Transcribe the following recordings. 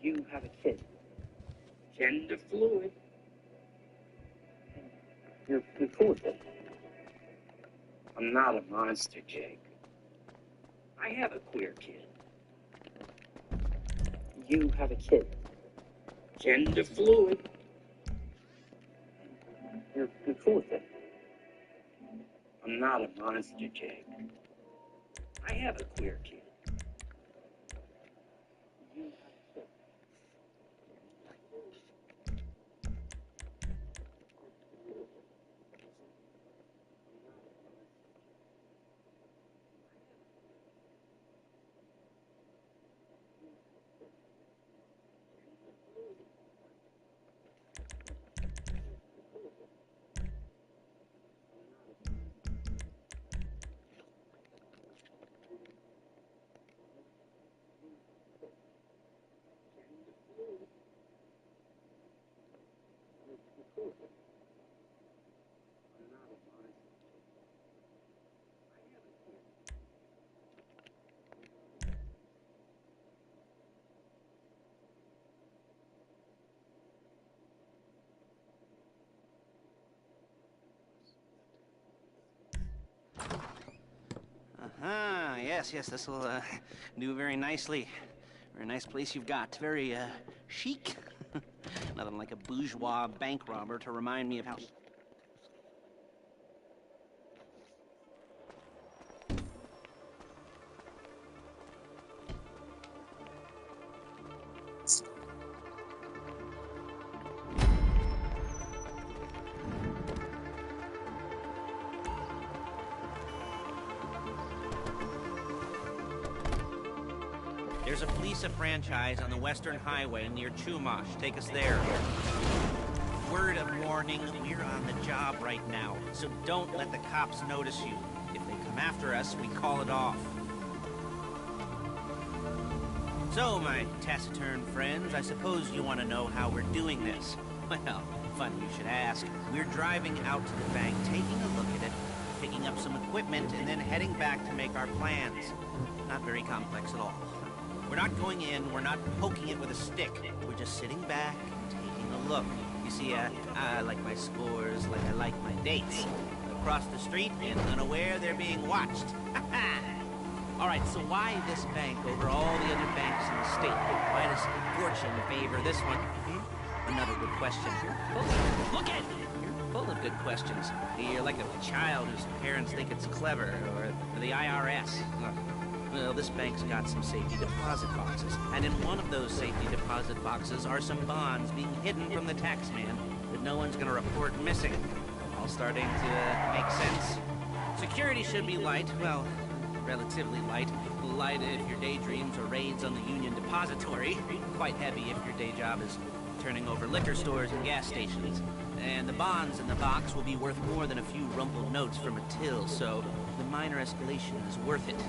You have a kid. Gender fluid. You're cool with it. I'm not a monster, Jake. I have a queer kid. You have a kid. Gender fluid. You're cool with it. I'm not a monster, Jake. I have a queer kid. You have a kid. Yes, this will do very nicely. Very nice place you've got. Very chic. Nothing like a bourgeois bank robber to remind me of how... There's a Fleeca franchise on the Western Highway near Chumash. Take us there. Word of warning, we're on the job right now, so don't let the cops notice you. If they come after us, we call it off. So, my taciturn friends, I suppose you want to know how we're doing this. Well, funny you should ask. We're driving out to the bank, taking a look at it, picking up some equipment, and then heading back to make our plans. Not very complex at all. We're not going in, we're not poking it with a stick. We're just sitting back and taking a look. You see, I like my scores like I like my dates. Across the street and unaware they're being watched. All right, so why this bank over all the other banks in the state? Why does fortune favor this one? Another good question. Look at me! You're full of good questions. You're like a child whose parents think it's clever, or the IRS. Well, this bank's got some safety deposit boxes, and in one of those safety deposit boxes are some bonds being hidden from the tax man that no one's gonna report missing. All starting to make sense. Security should be light, well, relatively light. Light if your daydreams are raids on the Union Depository. Quite heavy if your day job is turning over liquor stores and gas stations. And the bonds in the box will be worth more than a few rumpled notes from a till, so the minor escalation is worth it.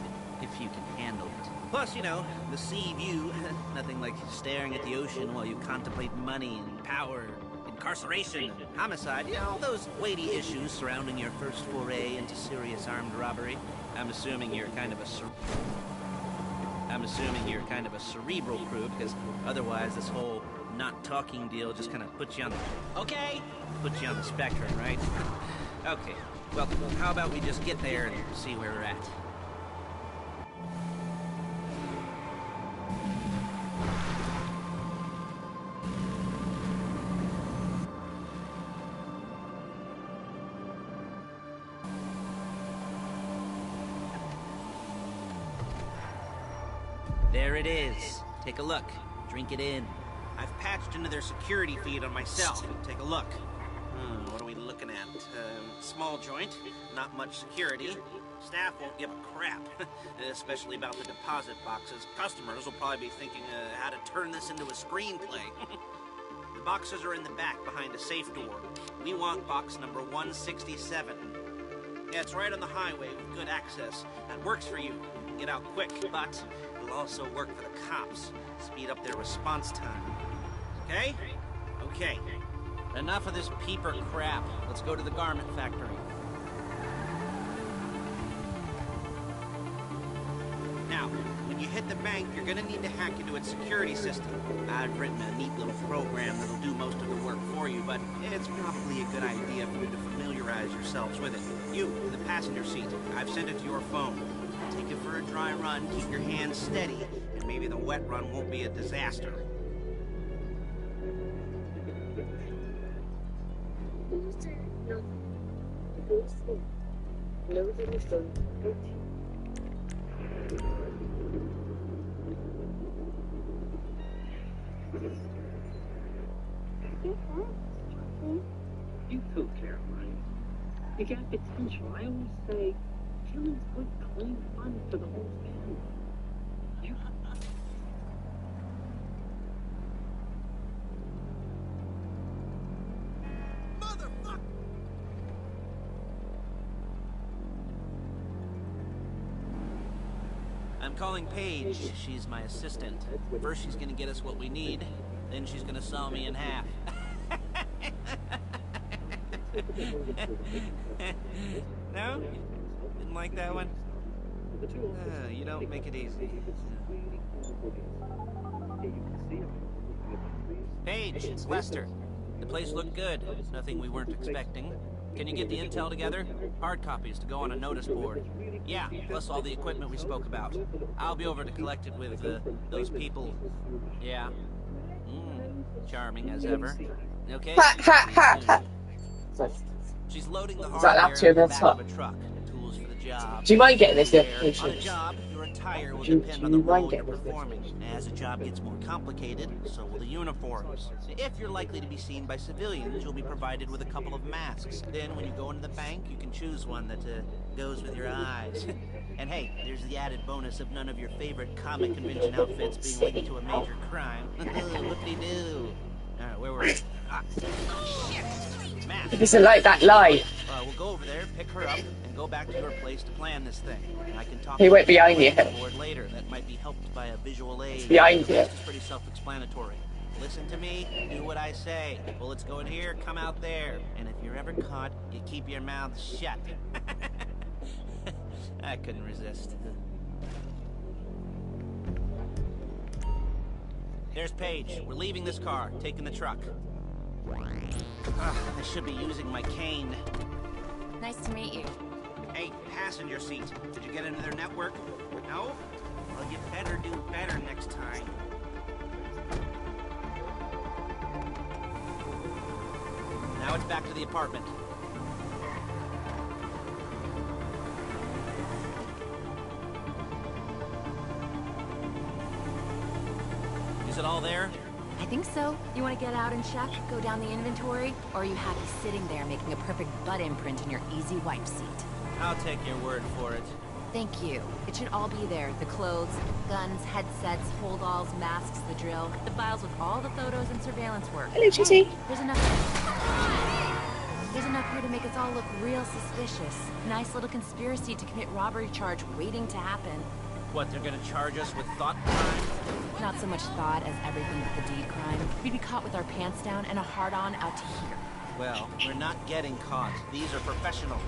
If you can handle it. Plus, you know, the sea view. Nothing like staring at the ocean while you contemplate money and power, incarceration, and homicide. You know, all those weighty issues surrounding your first foray into serious armed robbery. I'm assuming you're kind of a cerebral crew, because otherwise this whole not talking deal just kind of puts you on the... Okay? Puts you on the spectrum, right? Okay. Well, how about we just get there and see where we're at? There it is. Take a look. Drink it in. I've patched into their security feed on myself. Take a look. What are we looking at? Small joint, not much security. Staff won't give a crap, especially about the deposit boxes. Customers will probably be thinking how to turn this into a screenplay. The boxes are in the back behind a safe door. We want box number 167. Yeah, it's right on the highway with good access. That works for you. Get out quick, but it'll also work for the cops. Speed up their response time. Okay? Okay. Enough of this peeper crap. Let's go to the garment factory. Now, when you hit the bank, you're gonna need to hack into its security system. I've written a neat little program that'll do most of the work for you, but it's probably a good idea for you to familiarize yourselves with it. You, in the passenger seat, I've sent it to your phone. Take it for a dry run, keep your hands steady, and maybe the wet run won't be a disaster. You too, Caroline. You got potential. I always say, killing's good, clean fun for the whole family. You I'm calling Paige. She's my assistant. First she's gonna get us what we need, then she's gonna saw me in half. No? Didn't like that one? You don't make it easy. Paige, it's Lester. The place looked good. Nothing we weren't expecting. Can you get the intel together? Hard copies to go on a notice board. Yeah, plus all the equipment we spoke about. I'll be over to collect it with those people. Yeah. Charming as ever. Okay. She's loading the hardware in the back of a truck. Tools for the job. Do you mind getting this On a notification? job, your attire will Do you depend on the mind role you're getting this performing. As a job gets more complicated, so will the uniforms. If you're likely to be seen by civilians, you'll be provided with a couple of masks. Then, when you go into the bank, you can choose one that goes with your eyes. And hey, there's the added bonus of none of your favorite comic convention outfits being linked to a major crime. Whoop-de-doo. Alright, where were we? Matt. He doesn't like that lie. We'll go over there, pick her up, and go back to your place to plan this thing. And I can talk He went to behind you. board later. That might be helped by a visual aid. Behind you. It's pretty self-explanatory. Listen to me, do what I say. Bullets go in here, come out there. And if you're ever caught, you keep your mouth shut. I couldn't resist. There's Paige. We're leaving this car, taking the truck. I should be using my cane. Nice to meet you. Hey, passenger seat. Did you get into their network? No? Well, you better do better next time. Now it's back to the apartment. Is it all there? I think so. You want to get out and check, go down the inventory, or are you happy sitting there making a perfect butt imprint in your easy wipe seat? I'll take your word for it. Thank you. It should all be there. The clothes, guns, headsets, holdalls, masks, the drill, the files with all the photos and surveillance work. Hello, Chitty. There's enough here to make us all look real suspicious. Nice little conspiracy to commit robbery charge waiting to happen. What, they're gonna charge us with thought crime? Not so much thought as everything but the deed crime. We'd be caught with our pants down and a hard-on out to here. Well, we're not getting caught. These are professionals.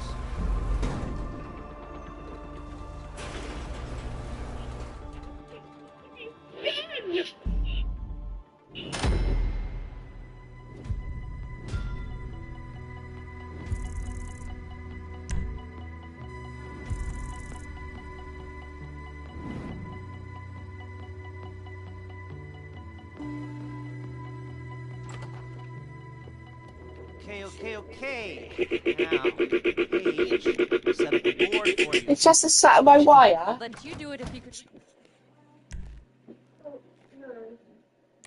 Okay. Now, Paige, set up a board for you. It's just a sat on my wire. Let you do it if you could.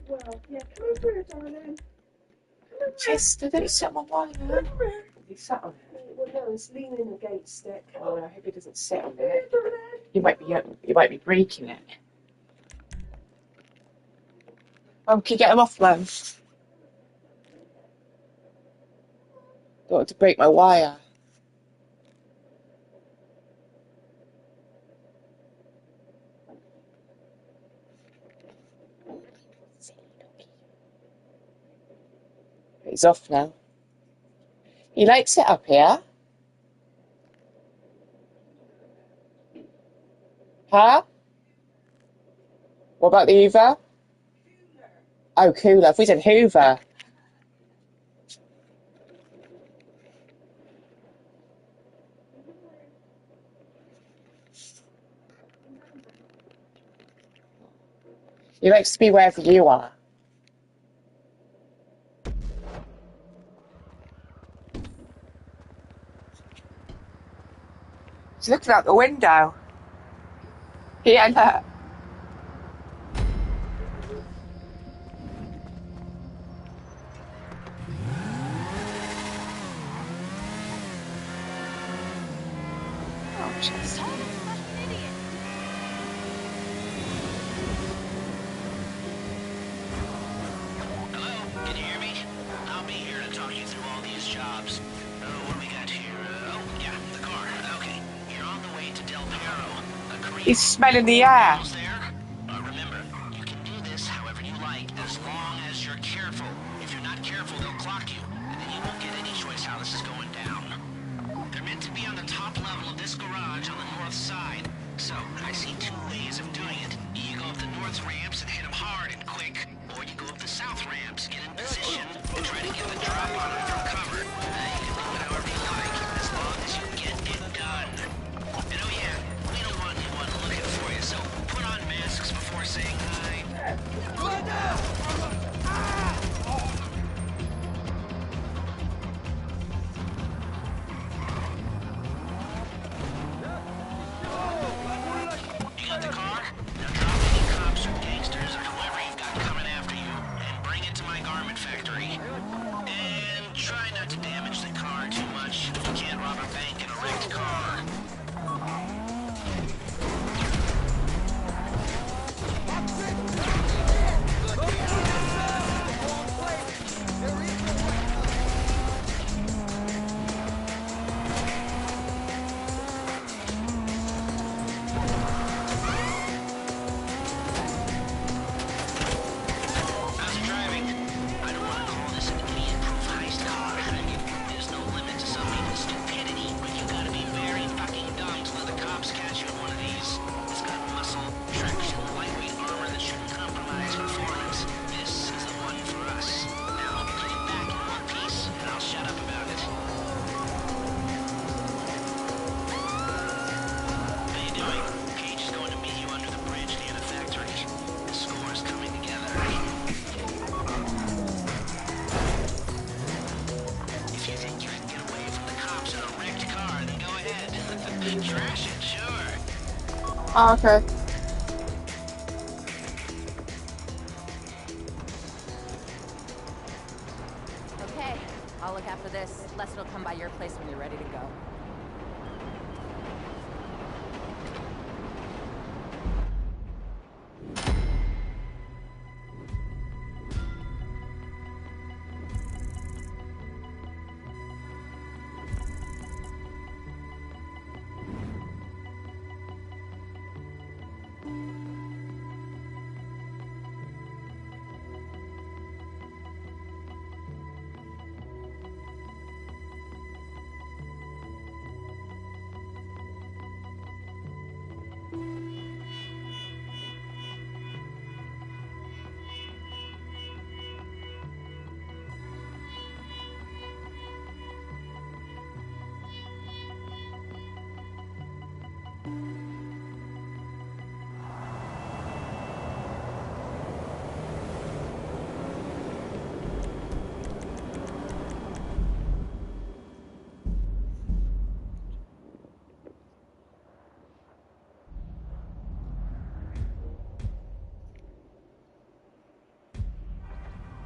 Well, yeah, come over here, darling. Chester, don't sit on my wire. He sat on it. Well, no, it's leaning against it. Oh, I hope he doesn't sit on it. You might be breaking it. Oh, can you get him off, Mum? Don't want to break my wire. He's off now. He likes it up here. Huh? What about the Hoover? Oh, cooler. If we said Hoover. He likes to be wherever you are. He's looking out the window. Yeah, look. Oh, Chester. Hello? Can you hear me? I'll be here to talk you through all these jobs. What do we got here? Oh, yeah, the car. Okay. You're on the way to Del Perro. He's smelling the air. Almost there? Remember, you can do this however you like, as long as you're careful. If you're not careful, they'll clock you, and then you won't get any choice how this is going down. They're meant to be on the top level of this garage on the north side. So, I see two ways of doing it. You go up the north ramps and hit them hard and quick, or you go up the south ramps, get in position, and try to get the drop on them from cover. You can do it however you like, as long as you get it done. And oh yeah, we don't want anyone looking for you, so put on masks before saying hi. You got the car? Now drop any cops or gangsters or whoever you've got coming after you, and bring it to my garment factory. And try not to damage the car too much. You can't rob a bank in a wrecked car. How's it driving? I don't want to call this an idiot-proof heist car. There's no limit to some people's stupidity, but you gotta be very fucking dumb to let the cops catch you in one of these. It's got muscle, traction, lightweight armor that shouldn't compromise performance. This is the one for us. Now, get it back in one piece, and I'll shut up about it. How you doing? Cage is going to meet you under the bridge near the factory. The score's coming together. If you think you can get away from the cops in a wrecked car, then go ahead. Trash it, sure. Oh, okay. Okay, I'll look after this. Lester will come by your place when you're ready to go.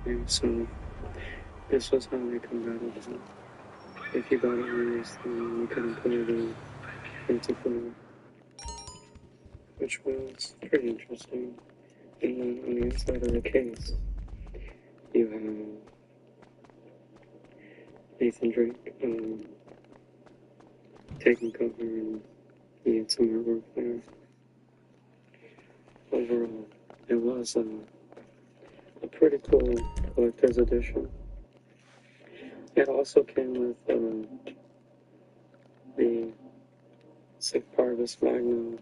And so, this was how I combated it. If you got it worse, then you couldn't play the multiplayer, which was pretty interesting. And then on the inside of the case, you have Nathan Drake taking cover, and he had some artwork there. Overall, it was a pretty cool collector's edition. It also came with the Sic Parvis Magna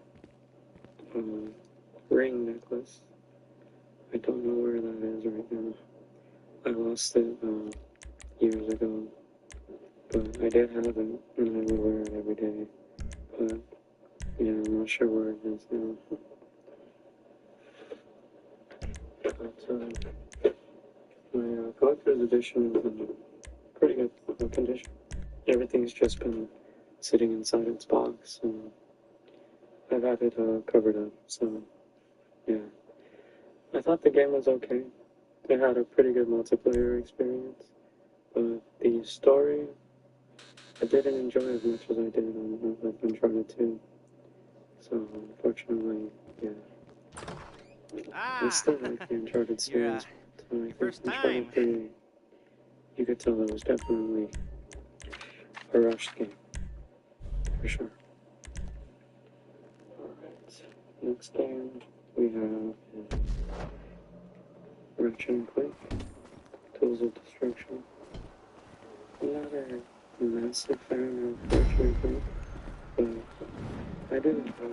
ring necklace, I don't know where that is right now. I lost it years ago, but I did have it, and I would wear it every day. But yeah, I'm not sure where it is now. But my collector's edition is in pretty good condition. Everything's just been sitting inside its box, and I've had it covered up, so yeah. I thought the game was okay. It had a pretty good multiplayer experience, but the story I didn't enjoy as much as I did on Uncharted 2. So unfortunately, yeah. I still like the Uncharted series. So I think first Uncharted time. 3, you could tell it was definitely a rushed game, for sure. Alright, next game we have Ratchet and Clank, Tools of Destruction. I'm not a massive fan of Ratchet and Clank, but I do enjoy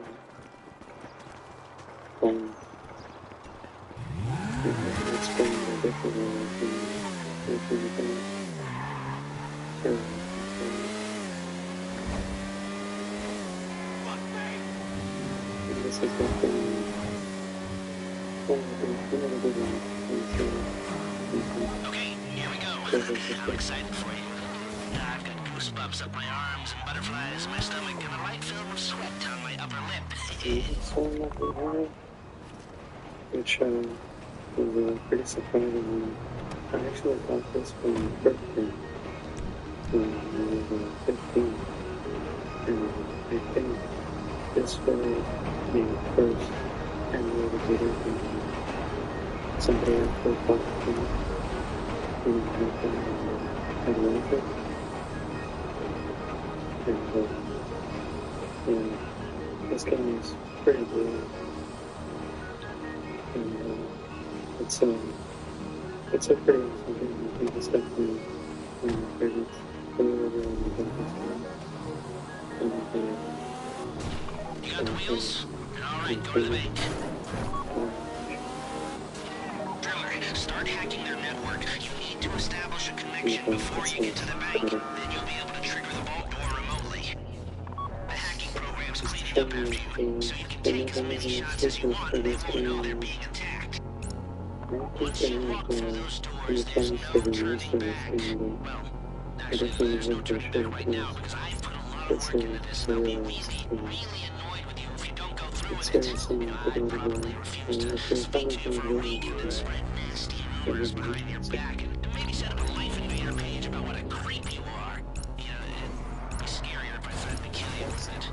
playing. It's been a different role from Ratchet and Clank. So, this is definitely one of the good ones. Okay, here we go. I'm excited for you. I've got goosebumps up my arms and butterflies in my stomach and a light film of sweat on my upper lip. So that we have, which was pretty surprising. I actually got this for my birthday when I was 15, and I think this was the first animated video game somebody actually bought for me, and I loved it. And yeah, this game is pretty good, and it's a pretty awesome game. I think it's definitely one of my favorites. I really enjoyed this game. You got the wheels? Alright, go to the bank. Driller, start hacking their network. You need to establish a connection before you get to the bank. Then you'll be able to trigger the vault door remotely. The hacking program's cleaning up after you, so you can take as many shots as you want before you know they're being attacked. Once you walk through those doors, there's no turning back. Well, actually, there's no turning back right now because I've put a lot of work into this and I'll be really annoyed with you if you don't go through with it. I'd probably refuse to speak to you for a week and then spread nasty rumors behind your back and maybe set up a Life Invader page about what a creep you are. You know, it'd be scarier if I threatened to kill you, isn't it?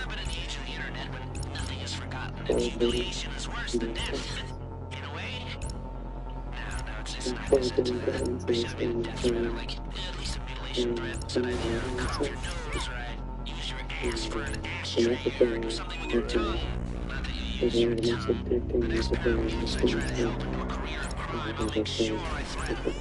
But in the age of the internet, when nothing is forgotten and humiliation is worse than death, in a way, no, it's just not I should have been a death threat, like, at least a mutilation threat, so that cut off your nose, right? Use your ass for an ashtray or do something with your tongue. Not that you use your tongue. The next battle, I try to help into a career of crime, I'll make sure I threaten.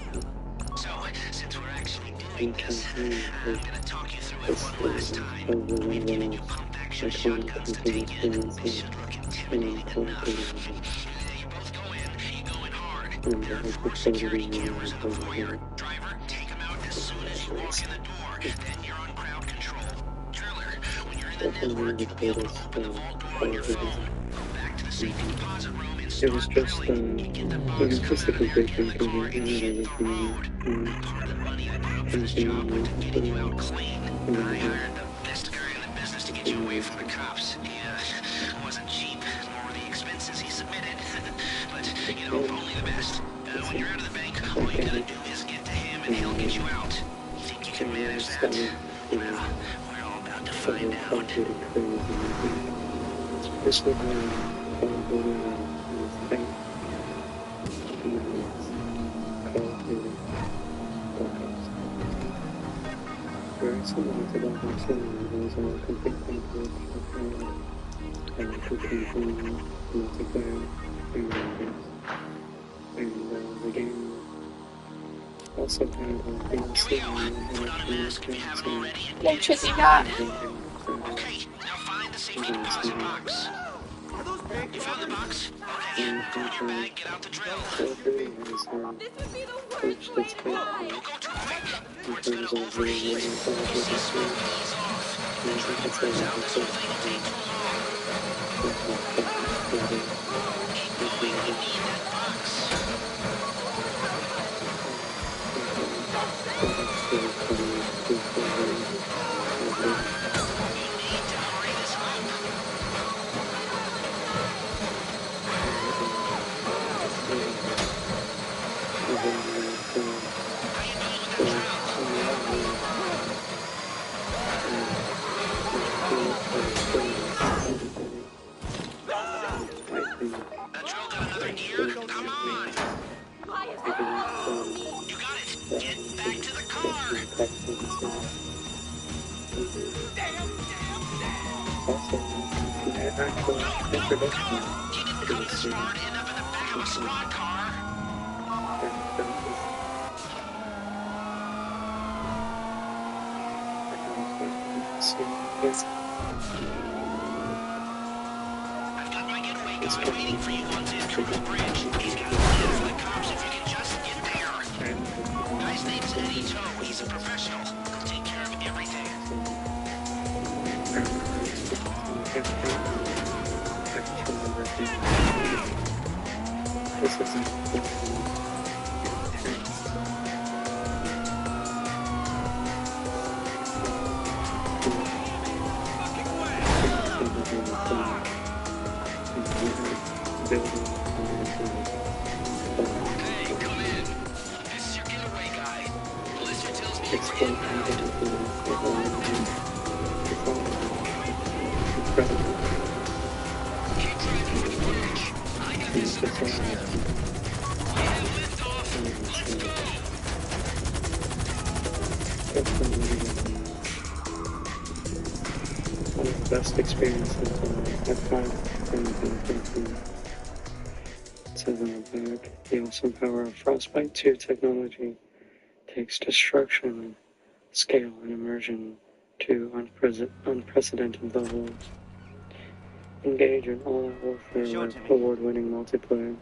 So, since we're actually doing this, I'm gonna talk you through it one last time. We've given you pump-action shotguns to take in. They should look intimidating enough. You both go in, you go in hard. There are 4 security cameras in the foyer. Driver, take them out as soon as you walk in the door. Then you're on crowd control. Driller, when you're in the network, you'll be able to open the vault door on your phone. Go back to the safety deposit room and It was start just, drilling. Get the box just a covered in big everything before it hit the road. Part of the money I put up for this job went to getting you out clean. I hired the best guy in the business to get you away from the cops. He wasn't cheap, nor were the expenses he submitted. But, you know, only the best. When you're out of the bank, all you gotta do is get to him and he'll get you out. You think you can manage that? Well, we're all about to find out. This would probably bank. Call of Duty Black Ops. Very similar to Black Ops 2, there's a complete package of cooking multiplayer and games. And the game also had a DLC What shit you got? Okay, now find the safety deposit box. You found the box? Okay, and Get out the drill. Valkyrie has This would be the worst pushed way its to weight die. in terms of the winning quality of this game. And I think it's a really good That drill got another gear? Come on! Why is it happening to me? You got it! Get back to the car! Also, the actual introduction You didn't to come the this series. far to end up in the back of a squad car. I've got my getaway guy waiting for you on Vancouver Bridge. He's got a plan for the cops if you can just get there. Guy's name's Eddie Toe. He's a professional. He'll take care of everything. This is Hey, come in. This is your getaway guy. Melissa tells me you're in now. Keep driving for the bridge. I got this under control. We have liftoff. Let's go. One of the best experiences I've had in the It says on the back, the awesome power of Frostbite 2 technology takes destruction, scale, and immersion to unprecedented levels. Engage in all-out warfare Show it with to me. award-winning multiplayer,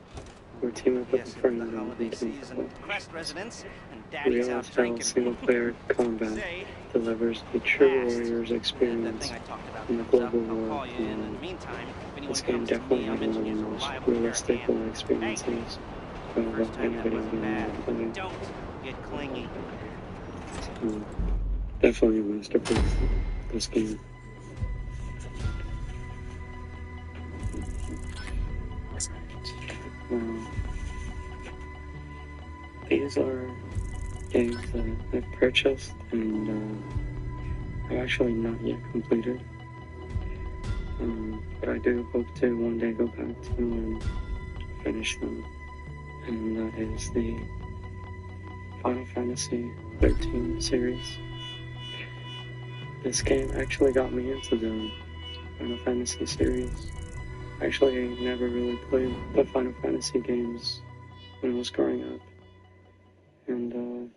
or team up with Yes, a it's friend the and holiday team season. up. Crest residents and daddy's out Realize how drinking. single-player combat Say, delivers a true fast. warrior's That experience thing I talked about in the comes up, global I'll war. call you in. In the meantime, if anyone This game comes to definitely me, I'll had one of mention the you as a most reliable pair of realistic hands. war experiences of First any time that video wasn't game bad. I've played. Don't get clingy. Definitely a masterpiece, this game. Now, these are games that I've purchased and I've actually not yet completed. But I do hope to one day go back to and finish them. And that is the Final Fantasy 13 series. This game actually got me into the Final Fantasy series. Actually, I never really played the Final Fantasy games when I was growing up. And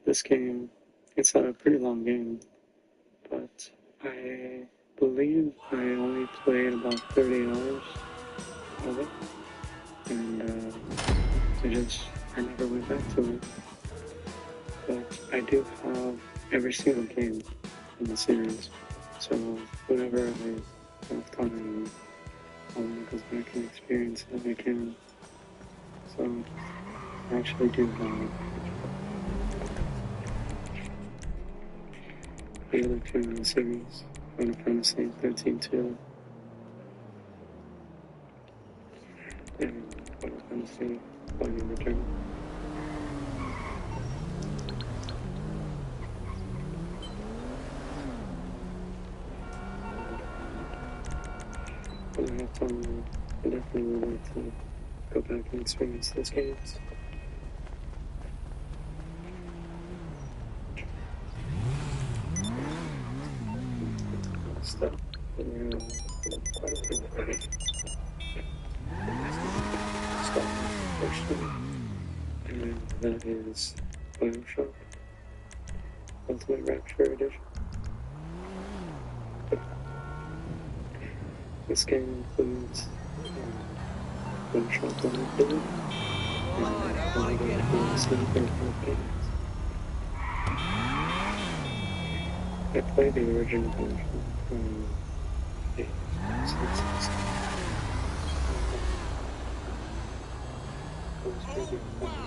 this game, it's a pretty long game, but I believe I only played about 30 hours of it. And I never went back to it. But I do have every single game in the series. So whenever I have time, I want to go back and experience it if I can. So I actually do have the other two in the series, Final Fantasy 13 2 and Final Fantasy Binding Return. When I have time, I definitely would like to go back and experience those games. Stuff. And quite a bit of it. Stuff. First one. And that is Bioshock Ultimate Rapture Edition. This game includes one shot live did, and I followed it in Sniper Games. I played the original version from the 666. It was pretty fun.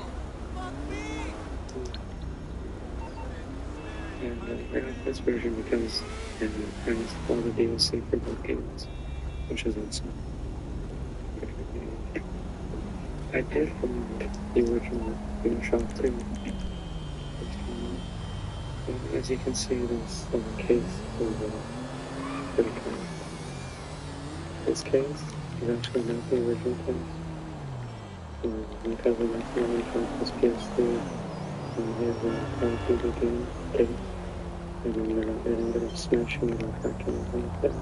And I got this version because it has all the DLC for both games, which is awesome. I did find the original Bioshock 2. And as you can see, this case is pretty cool. This case is actually not the original case. Because of that, the only this PS3, he has a Call of Duty game case. And it ended up smashing it and cracking it like that.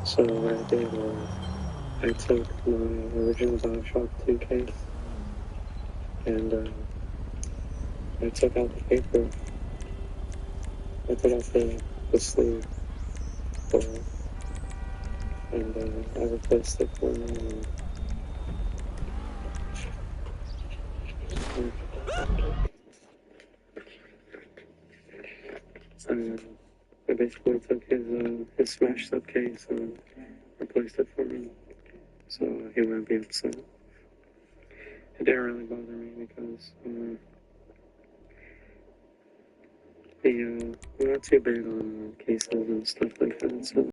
So what I did was, I took my original Bioshock 2 case, and I took out the paper. I took out the sleeve for it, and I replaced it for me. I basically took his smashed up case and replaced it for me, so he wouldn't be upset. It didn't really bother me because I'm not too big on cases and stuff like that, so